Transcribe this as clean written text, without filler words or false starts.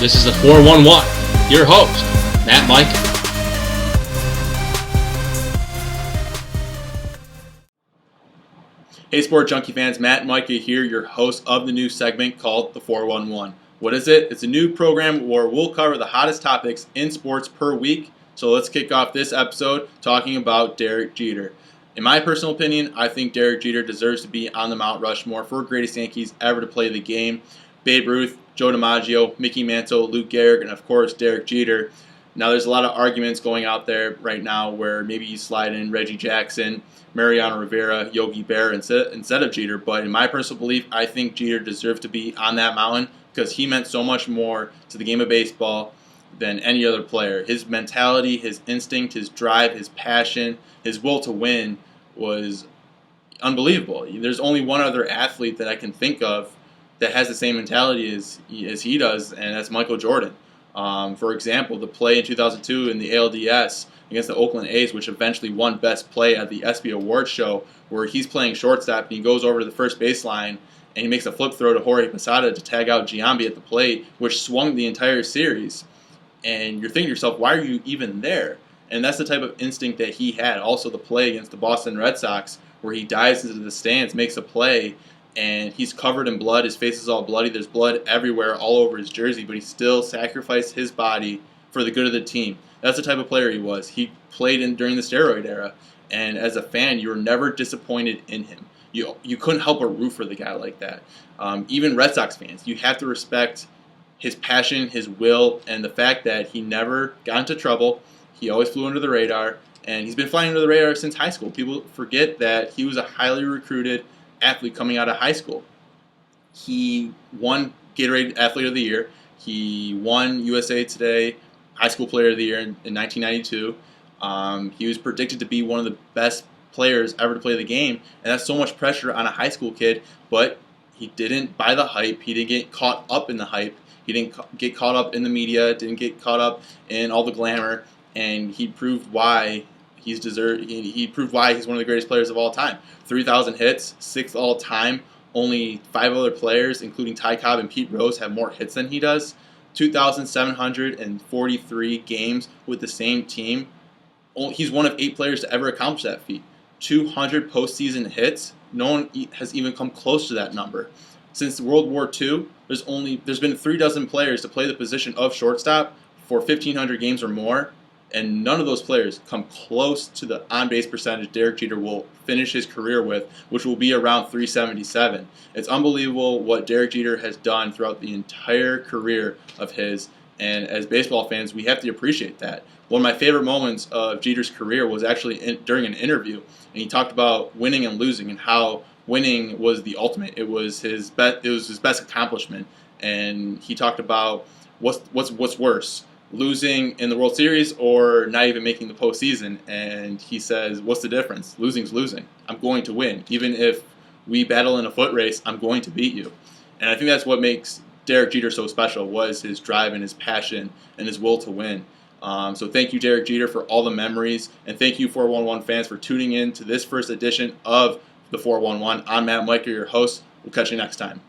This is the 411. Your host, Matt Mika. Hey Sport Junkie fans, Matt and Mika here, your host of the new segment called the 411. What is it? It's a new program where we'll cover the hottest topics in sports per week. So let's kick off this episode talking about Derek Jeter. In my personal opinion, I think Derek Jeter deserves to be on the Mount Rushmore for greatest Yankees ever to play the game. Babe Ruth, Joe DiMaggio, Mickey Mantle, Lou Gehrig, and of course Derek Jeter. Now there's a lot of arguments going out there right now where maybe you slide in Reggie Jackson, Mariano Rivera, Yogi Berra instead of Jeter. But in my personal belief, I think Jeter deserves to be on that mountain because he meant so much more to the game of baseball than any other player. His mentality, his instinct, his drive, his passion, his will to win was unbelievable. There's only one other athlete that I can think of that has the same mentality as he does, and that's Michael Jordan. For example, the play in 2002 in the ALDS against the Oakland A's, which eventually won Best Play at the ESPY Awards show, where he's playing shortstop and he goes over to the first baseline and he makes a flip throw to Jorge Posada to tag out Giambi at the plate, which swung the entire series. And you're thinking to yourself, why are you even there? And that's the type of instinct that he had. Also the play against the Boston Red Sox, where he dives into the stands, makes a play, and he's covered in blood. His face is all bloody. There's blood everywhere, all over his jersey, but he still sacrificed his body for the good of the team. That's the type of player he was. He played during the steroid era, and as a fan, you were never disappointed in him. You couldn't help but root for the guy like that. Even Red Sox fans, you have to respect his passion, his will, and the fact that he never got into trouble. He always flew under the radar, and he's been flying under the radar since high school. People forget that he was a highly recruited athlete coming out of high school. He won Gatorade Athlete of the Year. He won USA Today High School Player of the Year in 1992. He was predicted to be one of the best players ever to play the game, and that's so much pressure on a high school kid, but he didn't buy the hype. He didn't get caught up in the hype. He didn't get caught up in the media, didn't get caught up in all the glamour, and he proved why he proved why he's one of the greatest players of all time. 3,000 hits, 6th all time. Only 5 other players, including Ty Cobb and Pete Rose, have more hits than he does. 2,743 games with the same team. He's one of 8 players to ever accomplish that feat. 200 postseason hits. No one has even come close to that number. Since World War II, there's been 3 dozen players to play the position of shortstop for 1,500 games or more, and none of those players come close to the on-base percentage Derek Jeter will finish his career with, which will be around 377. It's unbelievable what Derek Jeter has done throughout the entire career of his, and as baseball fans, we have to appreciate that. One of my favorite moments of Jeter's career was actually during an interview, and he talked about winning and losing and how winning was the ultimate. It was his best accomplishment, and he talked about what's worse, losing in the World Series or not even making the postseason. And he says, what's the difference? Losing's losing. I'm going to win. Even if we battle in a foot race, I'm going to beat you. And I think that's what makes Derek Jeter so special, was his drive and his passion and his will to win. So thank you, Derek Jeter, for all the memories. And thank you, 411 fans, for tuning in to this first edition of the 411. I'm Matt Mika, your host. We'll catch you next time.